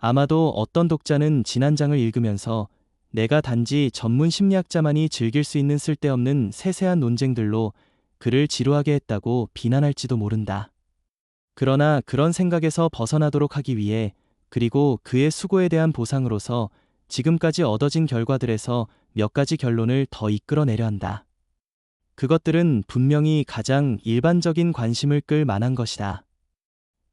아마도 어떤 독자는 지난 장을 읽으면서 내가 단지 전문 심리학자만이 즐길 수 있는 쓸데없는 세세한 논쟁들로 그를 지루하게 했다고 비난할지도 모른다. 그러나 그런 생각에서 벗어나도록 하기 위해, 그리고 그의 수고에 대한 보상으로서 지금까지 얻어진 결과들에서 몇 가지 결론을 더 이끌어내려 한다. 그것들은 분명히 가장 일반적인 관심을 끌 만한 것이다.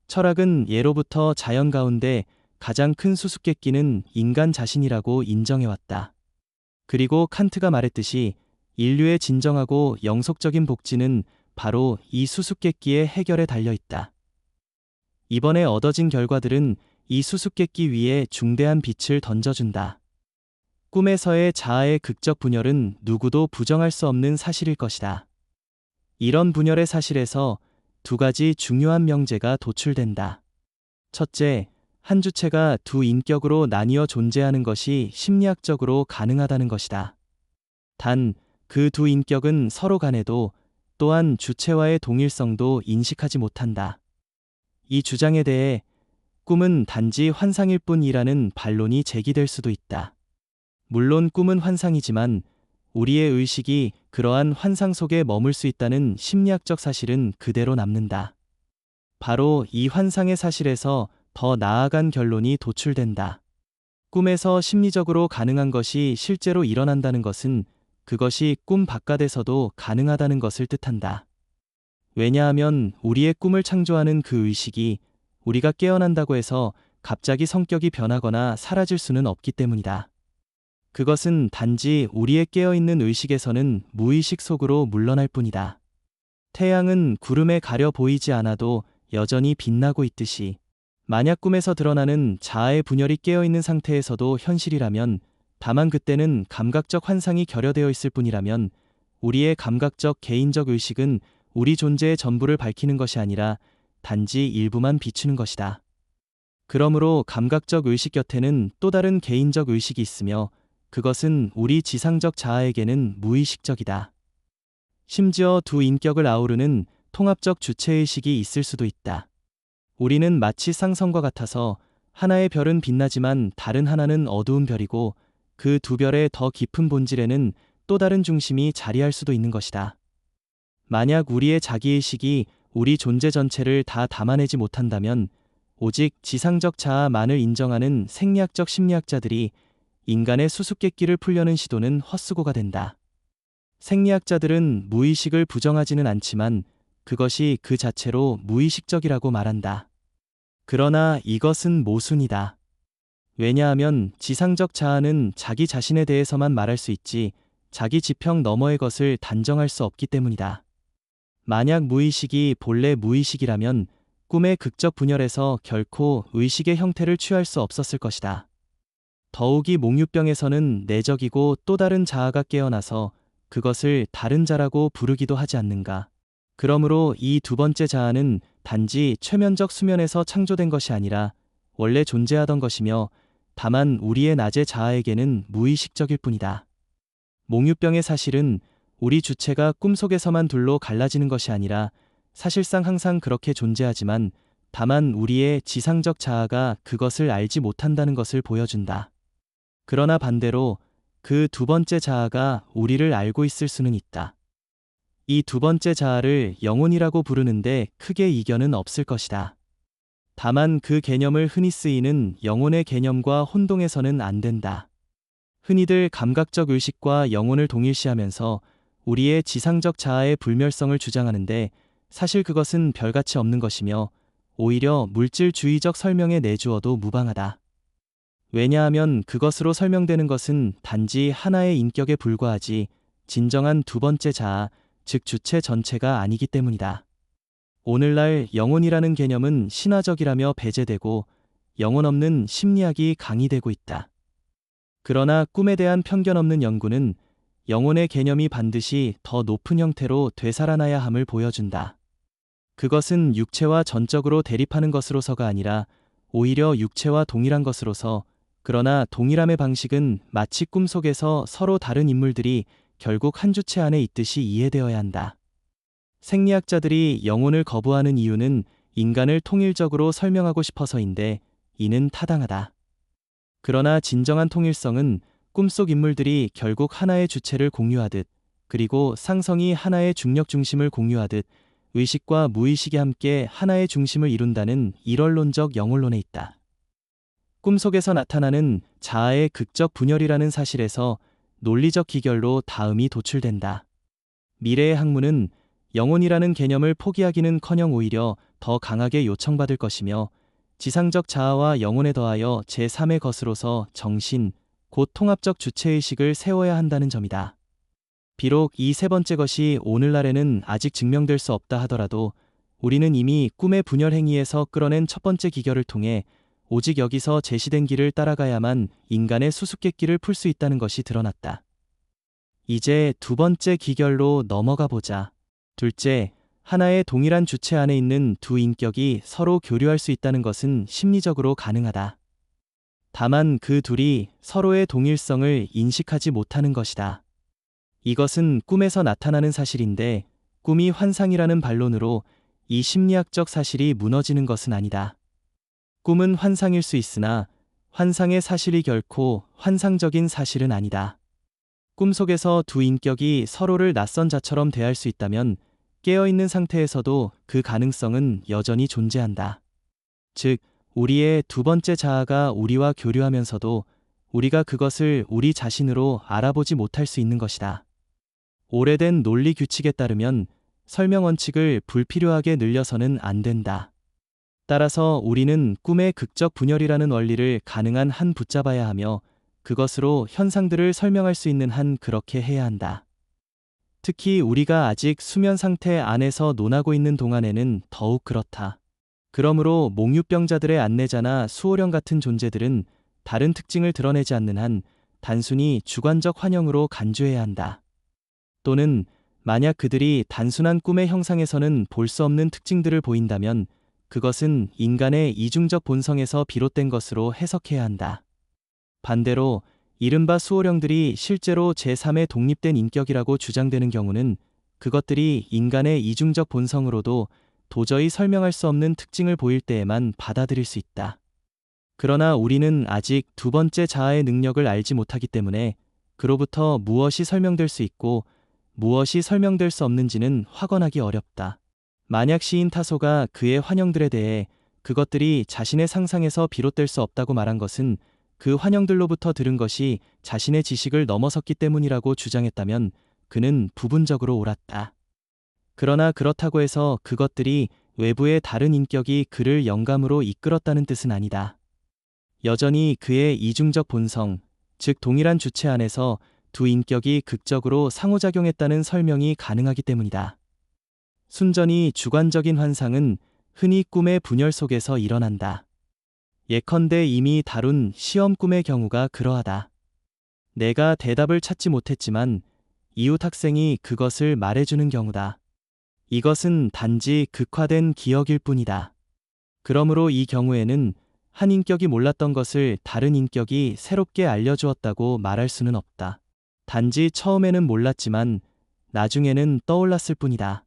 철학은 예로부터 자연 가운데 가장 큰 수수께끼는 인간 자신이라고 인정해왔다. 그리고 칸트가 말했듯이 인류의 진정하고 영속적인 복지는 바로 이 수수께끼의 해결에 달려있다. 이번에 얻어진 결과들은 이 수수께끼 위에 중대한 빛을 던져준다. 꿈에서의 자아의 극적 분열은 누구도 부정할 수 없는 사실일 것이다. 이런 분열의 사실에서 두 가지 중요한 명제가 도출된다. 첫째, 한 주체가 두 인격으로 나뉘어 존재하는 것이 심리학적으로 가능하다는 것이다. 단, 그 두 인격은 서로 간에도 또한 주체와의 동일성도 인식하지 못한다. 이 주장에 대해 꿈은 단지 환상일 뿐이라는 반론이 제기될 수도 있다. 물론 꿈은 환상이지만 우리의 의식이 그러한 환상 속에 머물 수 있다는 심리학적 사실은 그대로 남는다. 바로 이 환상의 사실에서 더 나아간 결론이 도출된다. 꿈에서 심리적으로 가능한 것이 실제로 일어난다는 것은 그것이 꿈 바깥에서도 가능하다는 것을 뜻한다. 왜냐하면 우리의 꿈을 창조하는 그 의식이 우리가 깨어난다고 해서 갑자기 성격이 변하거나 사라질 수는 없기 때문이다. 그것은 단지 우리의 깨어있는 의식에서는 무의식 속으로 물러날 뿐이다. 태양은 구름에 가려 보이지 않아도 여전히 빛나고 있듯이, 만약 꿈에서 드러나는 자아의 분열이 깨어있는 상태에서도 현실이라면, 다만 그때는 감각적 환상이 결여되어 있을 뿐이라면, 우리의 감각적 개인적 의식은 우리 존재의 전부를 밝히는 것이 아니라 단지 일부만 비추는 것이다. 그러므로 감각적 의식 곁에는 또 다른 개인적 의식이 있으며, 그것은 우리 지상적 자아에게는 무의식적이다. 심지어 두 인격을 아우르는 통합적 주체의식이 있을 수도 있다. 우리는 마치 쌍성과 같아서 하나의 별은 빛나지만 다른 하나는 어두운 별이고, 그 두 별의 더 깊은 본질에는 또 다른 중심이 자리할 수도 있는 것이다. 만약 우리의 자기의식이 우리 존재 전체를 다 담아내지 못한다면 오직 지상적 자아만을 인정하는 생리학적 심리학자들이 인간의 수수께끼를 풀려는 시도는 헛수고가 된다. 생리학자들은 무의식을 부정하지는 않지만 그것이 그 자체로 무의식적이라고 말한다. 그러나 이것은 모순이다. 왜냐하면 지상적 자아는 자기 자신에 대해서만 말할 수 있지 자기 지평 너머의 것을 단정할 수 없기 때문이다. 만약 무의식이 본래 무의식이라면 꿈의 극적 분열에서 결코 의식의 형태를 취할 수 없었을 것이다. 더욱이 몽유병에서는 내적이고 또 다른 자아가 깨어나서 그것을 다른 자라고 부르기도 하지 않는가. 그러므로 이 두 번째 자아는 단지 최면적 수면에서 창조된 것이 아니라 원래 존재하던 것이며 다만 우리의 낮의 자아에게는 무의식적일 뿐이다. 몽유병의 사실은 우리 주체가 꿈속에서만 둘로 갈라지는 것이 아니라 사실상 항상 그렇게 존재하지만 다만 우리의 지상적 자아가 그것을 알지 못한다는 것을 보여준다. 그러나 반대로 그 두 번째 자아가 우리를 알고 있을 수는 있다. 이 두 번째 자아를 영혼이라고 부르는데 크게 이견은 없을 것이다. 다만 그 개념을 흔히 쓰이는 영혼의 개념과 혼동해서는 안 된다. 흔히들 감각적 의식과 영혼을 동일시하면서 우리의 지상적 자아의 불멸성을 주장하는데 사실 그것은 별가치 없는 것이며 오히려 물질주의적 설명에 내주어도 무방하다. 왜냐하면 그것으로 설명되는 것은 단지 하나의 인격에 불과하지 진정한 두 번째 자아, 즉 주체 전체가 아니기 때문이다. 오늘날 영혼이라는 개념은 신화적이라며 배제되고 영혼 없는 심리학이 강의되고 있다. 그러나 꿈에 대한 편견 없는 연구는 영혼의 개념이 반드시 더 높은 형태로 되살아나야 함을 보여준다. 그것은 육체와 전적으로 대립하는 것으로서가 아니라 오히려 육체와 동일한 것으로서, 그러나 동일함의 방식은 마치 꿈속에서 서로 다른 인물들이 결국 한 주체 안에 있듯이 이해되어야 한다. 생리학자들이 영혼을 거부하는 이유는 인간을 통일적으로 설명하고 싶어서인데 이는 타당하다. 그러나 진정한 통일성은 꿈속 인물들이 결국 하나의 주체를 공유하듯, 그리고 상성이 하나의 중력 중심을 공유하듯 의식과 무의식이 함께 하나의 중심을 이룬다는 일원론적 영혼론에 있다. 꿈속에서 나타나는 자아의 극적 분열이라는 사실에서 논리적 기결로 다음이 도출된다. 미래의 학문은 영혼이라는 개념을 포기하기는커녕 오히려 더 강하게 요청받을 것이며, 지상적 자아와 영혼에 더하여 제3의 것으로서 정신, 곧 통합적 주체의식을 세워야 한다는 점이다. 비록 이 세 번째 것이 오늘날에는 아직 증명될 수 없다 하더라도 우리는 이미 꿈의 분열 행위에서 끌어낸 첫 번째 기결을 통해 오직 여기서 제시된 길을 따라가야만 인간의 수수께끼를 풀 수 있다는 것이 드러났다. 이제 두 번째 기결로 넘어가 보자. 둘째, 하나의 동일한 주체 안에 있는 두 인격이 서로 교류할 수 있다는 것은 심리적으로 가능하다. 다만 그 둘이 서로의 동일성을 인식하지 못하는 것이다. 이것은 꿈에서 나타나는 사실인데, 꿈이 환상이라는 반론으로 이 심리학적 사실이 무너지는 것은 아니다. 꿈은 환상일 수 있으나 환상의 사실이 결코 환상적인 사실은 아니다. 꿈속에서 두 인격이 서로를 낯선 자처럼 대할 수 있다면 깨어있는 상태에서도 그 가능성은 여전히 존재한다. 즉, 우리의 두 번째 자아가 우리와 교류하면서도 우리가 그것을 우리 자신으로 알아보지 못할 수 있는 것이다. 오래된 논리 규칙에 따르면 설명 원칙을 불필요하게 늘려서는 안 된다. 따라서 우리는 꿈의 극적 분열이라는 원리를 가능한 한 붙잡아야 하며 그것으로 현상들을 설명할 수 있는 한 그렇게 해야 한다. 특히 우리가 아직 수면 상태 안에서 논하고 있는 동안에는 더욱 그렇다. 그러므로 몽유병자들의 안내자나 수호령 같은 존재들은 다른 특징을 드러내지 않는 한 단순히 주관적 환영으로 간주해야 한다. 또는 만약 그들이 단순한 꿈의 형상에서는 볼 수 없는 특징들을 보인다면 그것은 인간의 이중적 본성에서 비롯된 것으로 해석해야 한다. 반대로 이른바 수호령들이 실제로 제3의 독립된 인격이라고 주장되는 경우는 그것들이 인간의 이중적 본성으로도 도저히 설명할 수 없는 특징을 보일 때에만 받아들일 수 있다. 그러나 우리는 아직 두 번째 자아의 능력을 알지 못하기 때문에 그로부터 무엇이 설명될 수 있고 무엇이 설명될 수 없는지는 확언하기 어렵다. 만약 시인 타소가 그의 환영들에 대해 그것들이 자신의 상상에서 비롯될 수 없다고 말한 것은 그 환영들로부터 들은 것이 자신의 지식을 넘어섰기 때문이라고 주장했다면 그는 부분적으로 옳았다. 그러나 그렇다고 해서 그것들이 외부의 다른 인격이 그를 영감으로 이끌었다는 뜻은 아니다. 여전히 그의 이중적 본성, 즉 동일한 주체 안에서 두 인격이 극적으로 상호작용했다는 설명이 가능하기 때문이다. 순전히 주관적인 환상은 흔히 꿈의 분열 속에서 일어난다. 예컨대 이미 다룬 시험 꿈의 경우가 그러하다. 내가 대답을 찾지 못했지만 이웃 학생이 그것을 말해주는 경우다. 이것은 단지 극화된 기억일 뿐이다. 그러므로 이 경우에는 한 인격이 몰랐던 것을 다른 인격이 새롭게 알려주었다고 말할 수는 없다. 단지 처음에는 몰랐지만 나중에는 떠올랐을 뿐이다.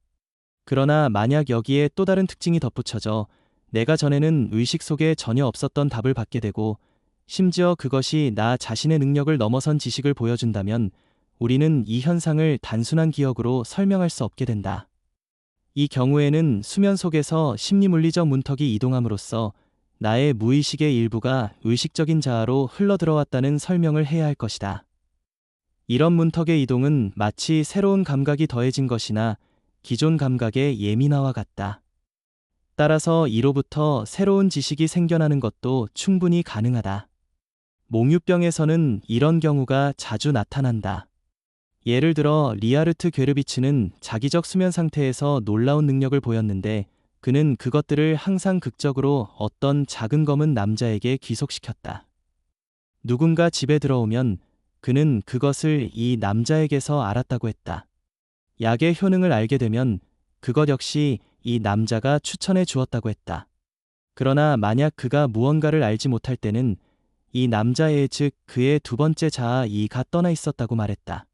그러나 만약 여기에 또 다른 특징이 덧붙여져 내가 전에는 의식 속에 전혀 없었던 답을 받게 되고 심지어 그것이 나 자신의 능력을 넘어선 지식을 보여준다면 우리는 이 현상을 단순한 기억으로 설명할 수 없게 된다. 이 경우에는 수면 속에서 심리물리적 문턱이 이동함으로써 나의 무의식의 일부가 의식적인 자아로 흘러들어왔다는 설명을 해야 할 것이다. 이런 문턱의 이동은 마치 새로운 감각이 더해진 것이나 기존 감각의 예민화와 같다. 따라서 이로부터 새로운 지식이 생겨나는 것도 충분히 가능하다. 몽유병에서는 이런 경우가 자주 나타난다. 예를 들어 리하르트 괴르비츠는 자기적 수면 상태에서 놀라운 능력을 보였는데 그는 그것들을 항상 극적으로 어떤 작은 검은 남자에게 귀속시켰다. 누군가 집에 들어오면 그는 그것을 이 남자에게서 알았다고 했다. 약의 효능을 알게 되면 그것 역시 이 남자가 추천해 주었다고 했다. 그러나 만약 그가 무언가를 알지 못할 때는 이 남자의 즉 그의 두 번째 자아 이가 떠나 있었다고 말했다.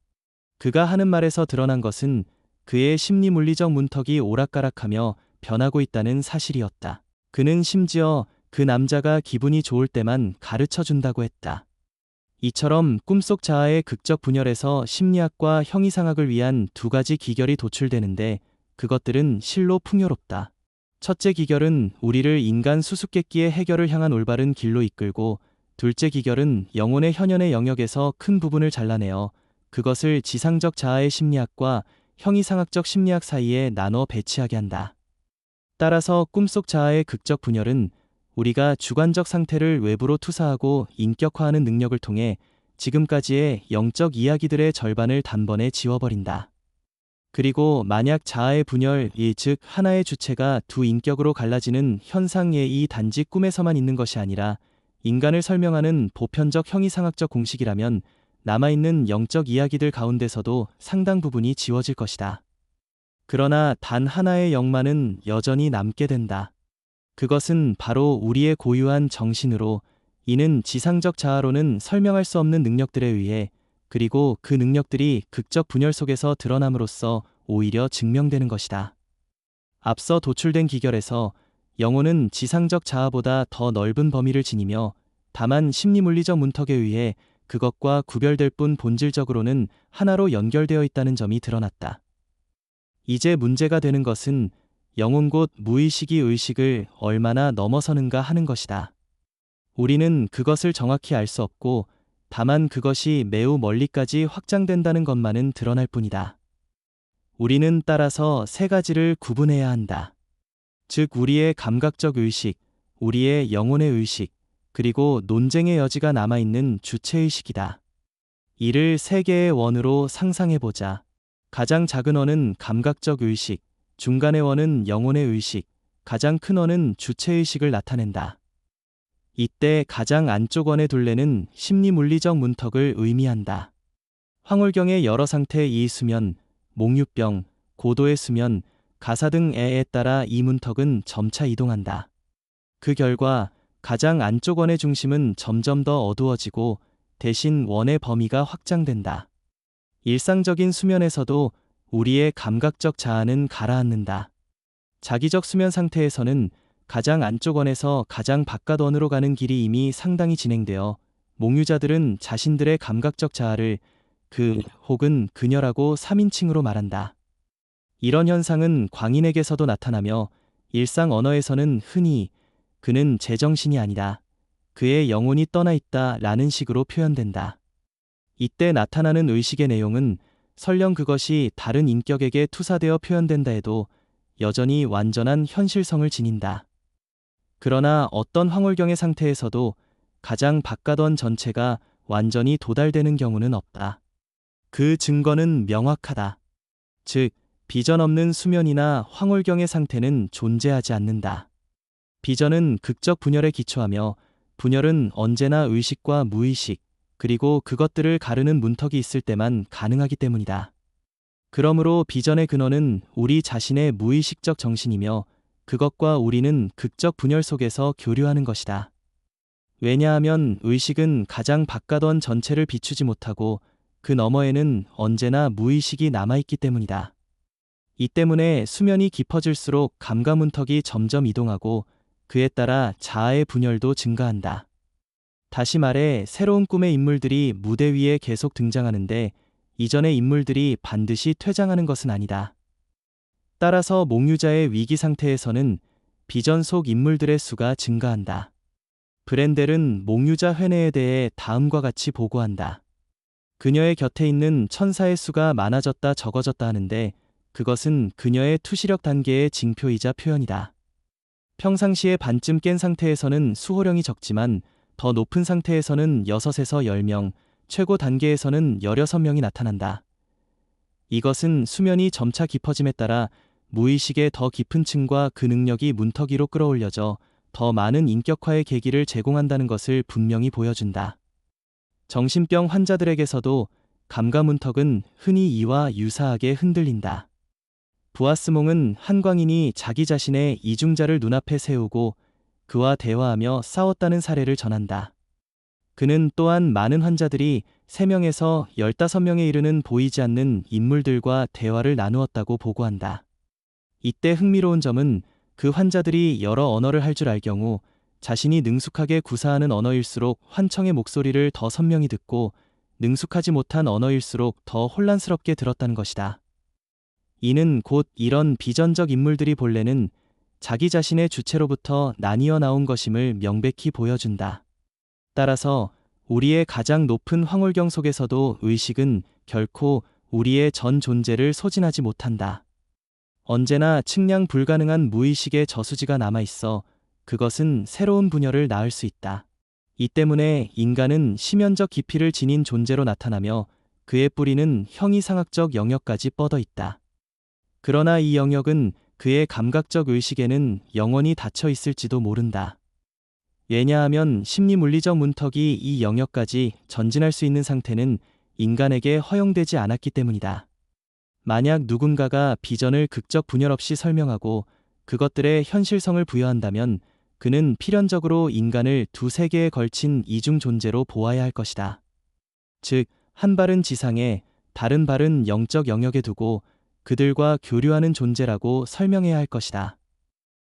그가 하는 말에서 드러난 것은 그의 심리 물리적 문턱이 오락가락하며 변하고 있다는 사실이었다. 그는 심지어 그 남자가 기분이 좋을 때만 가르쳐 준다고 했다. 이처럼 꿈속 자아의 극적 분열에서 심리학과 형이상학을 위한 두 가지 기결이 도출되는데 그것들은 실로 풍요롭다. 첫째 기결은 우리를 인간 수수께끼의 해결을 향한 올바른 길로 이끌고 둘째 기결은 영혼의 현현의 영역에서 큰 부분을 잘라내어 그것을 지상적 자아의 심리학과 형이상학적 심리학 사이에 나눠 배치하게 한다. 따라서 꿈속 자아의 극적 분열은 우리가 주관적 상태를 외부로 투사하고 인격화하는 능력을 통해 지금까지의 영적 이야기들의 절반을 단번에 지워버린다. 그리고 만약 자아의 분열, 즉 하나의 주체가 두 인격으로 갈라지는 현상의 이 단지 꿈에서만 있는 것이 아니라 인간을 설명하는 보편적 형이상학적 공식이라면 남아있는 영적 이야기들 가운데서도 상당 부분이 지워질 것이다. 그러나 단 하나의 영만은 여전히 남게 된다. 그것은 바로 우리의 고유한 정신으로, 이는 지상적 자아로는 설명할 수 없는 능력들에 의해, 그리고 그 능력들이 극적 분열 속에서 드러남으로써 오히려 증명되는 것이다. 앞서 도출된 기결에서 영혼은 지상적 자아보다 더 넓은 범위를 지니며 다만 심리물리적 문턱에 의해 그것과 구별될 뿐 본질적으로는 하나로 연결되어 있다는 점이 드러났다. 이제 문제가 되는 것은 영혼 곧 무의식이 의식을 얼마나 넘어서는가 하는 것이다. 우리는 그것을 정확히 알 수 없고 다만 그것이 매우 멀리까지 확장된다는 것만은 드러날 뿐이다. 우리는 따라서 세 가지를 구분해야 한다. 즉 우리의 감각적 의식, 우리의 영혼의 의식, 그리고 논쟁의 여지가 남아있는 주체의식이다. 이를 세 개의 원으로 상상해보자. 가장 작은 원은 감각적 의식, 중간의 원은 영혼의 의식, 가장 큰 원은 주체의식을 나타낸다. 이때 가장 안쪽 원의 둘레는 심리물리적 문턱을 의미한다. 황홀경의 여러 상태의 이 수면, 몽유병, 고도의 수면, 가사 등에 따라 이 문턱은 점차 이동한다. 그 결과 가장 안쪽 원의 중심은 점점 더 어두워지고 대신 원의 범위가 확장된다. 일상적인 수면에서도 우리의 감각적 자아는 가라앉는다. 자기적 수면 상태에서는 가장 안쪽 원에서 가장 바깥 원으로 가는 길이 이미 상당히 진행되어 몽유자들은 자신들의 감각적 자아를 그 혹은 그녀라고 3인칭으로 말한다. 이런 현상은 광인에게서도 나타나며 일상 언어에서는 흔히 그는 제정신이 아니다, 그의 영혼이 떠나 있다 라는 식으로 표현된다. 이때 나타나는 의식의 내용은 설령 그것이 다른 인격에게 투사되어 표현된다 해도 여전히 완전한 현실성을 지닌다. 그러나 어떤 황홀경의 상태에서도 가장 바깥원 전체가 완전히 도달되는 경우는 없다. 그 증거는 명확하다. 즉, 비전 없는 수면이나 황홀경의 상태는 존재하지 않는다. 비전은 극적 분열에 기초하며 분열은 언제나 의식과 무의식, 그리고 그것들을 가르는 문턱이 있을 때만 가능하기 때문이다. 그러므로 비전의 근원은 우리 자신의 무의식적 정신이며 그것과 우리는 극적 분열 속에서 교류하는 것이다. 왜냐하면 의식은 가장 바깥원 전체를 비추지 못하고 그 너머에는 언제나 무의식이 남아있기 때문이다. 이 때문에 수면이 깊어질수록 감각 문턱이 점점 이동하고 그에 따라 자아의 분열도 증가한다. 다시 말해 새로운 꿈의 인물들이 무대 위에 계속 등장하는데 이전의 인물들이 반드시 퇴장하는 것은 아니다. 따라서 몽유자의 위기 상태에서는 비전 속 인물들의 수가 증가한다. 브렌델은 몽유자 회뇌에 대해 다음과 같이 보고한다. 그녀의 곁에 있는 천사의 수가 많아졌다 적어졌다 하는데 그것은 그녀의 투시력 단계의 징표이자 표현이다. 평상시에 반쯤 깬 상태에서는 수호령이 적지만 더 높은 상태에서는 6에서 10명, 최고 단계에서는 16명이 나타난다. 이것은 수면이 점차 깊어짐에 따라 무의식의 더 깊은 층과 그 능력이 문턱 위로 끌어올려져 더 많은 인격화의 계기를 제공한다는 것을 분명히 보여준다. 정신병 환자들에게서도 감각 문턱은 흔히 이와 유사하게 흔들린다. 부하스몽은 한광인이 자기 자신의 이중자를 눈앞에 세우고 그와 대화하며 싸웠다는 사례를 전한다. 그는 또한 많은 환자들이 3명에서 15명에 이르는 보이지 않는 인물들과 대화를 나누었다고 보고한다. 이때 흥미로운 점은 그 환자들이 여러 언어를 할 줄 알 경우 자신이 능숙하게 구사하는 언어일수록 환청의 목소리를 더 선명히 듣고 능숙하지 못한 언어일수록 더 혼란스럽게 들었다는 것이다. 이는 곧 이런 비전적 인물들이 본래는 자기 자신의 주체로부터 나뉘어 나온 것임을 명백히 보여준다. 따라서 우리의 가장 높은 황홀경 속에서도 의식은 결코 우리의 전 존재를 소진하지 못한다. 언제나 측량 불가능한 무의식의 저수지가 남아있어 그것은 새로운 분열을 낳을 수 있다. 이 때문에 인간은 심연적 깊이를 지닌 존재로 나타나며 그의 뿌리는 형이상학적 영역까지 뻗어 있다. 그러나 이 영역은 그의 감각적 의식에는 영원히 닫혀 있을지도 모른다. 왜냐하면 심리물리적 문턱이 이 영역까지 전진할 수 있는 상태는 인간에게 허용되지 않았기 때문이다. 만약 누군가가 비전을 극적 분열 없이 설명하고 그것들의 현실성을 부여한다면 그는 필연적으로 인간을 두 세계에 걸친 이중 존재로 보아야 할 것이다. 즉, 한 발은 지상에 다른 발은 영적 영역에 두고 그들과 교류하는 존재라고 설명해야 할 것이다.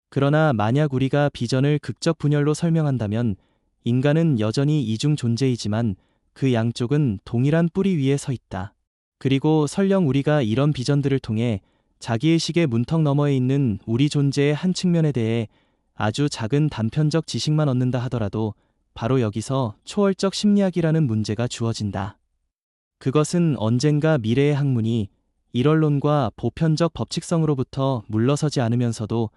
그러나 만약 우리가 비전을 극적 분열로 설명한다면 인간은 여전히 이중 존재이지만 그 양쪽은 동일한 뿌리 위에 서 있다. 그리고 설령 우리가 이런 비전들을 통해 자기의식의 문턱 너머에 있는 우리 존재의 한 측면에 대해 아주 작은 단편적 지식만 얻는다 하더라도 바로 여기서 초월적 심리학이라는 문제가 주어진다. 그것은 언젠가 미래의 학문이 일언론과 보편적 법칙성으로부터 물러서지 않으면서도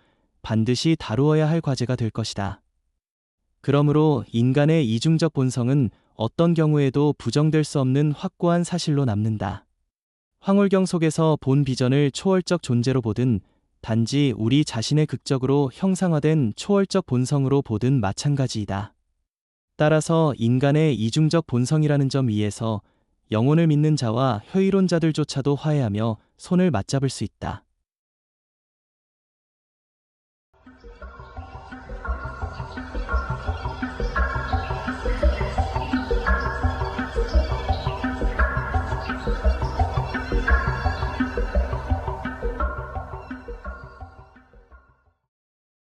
반드시 다루어야 할 과제가 될 것이다. 그러므로 인간의 이중적 본성은 어떤 경우에도 부정될 수 없는 확고한 사실로 남는다. 황홀경 속에서 본 비전을 초월적 존재로 보든 단지 우리 자신의 극적으로 형상화된 초월적 본성으로 보든 마찬가지이다. 따라서 인간의 이중적 본성이라는 점 위에서 영혼을 믿는 자와 효이론자들조차도 화해하며 손을 맞잡을 수 있다.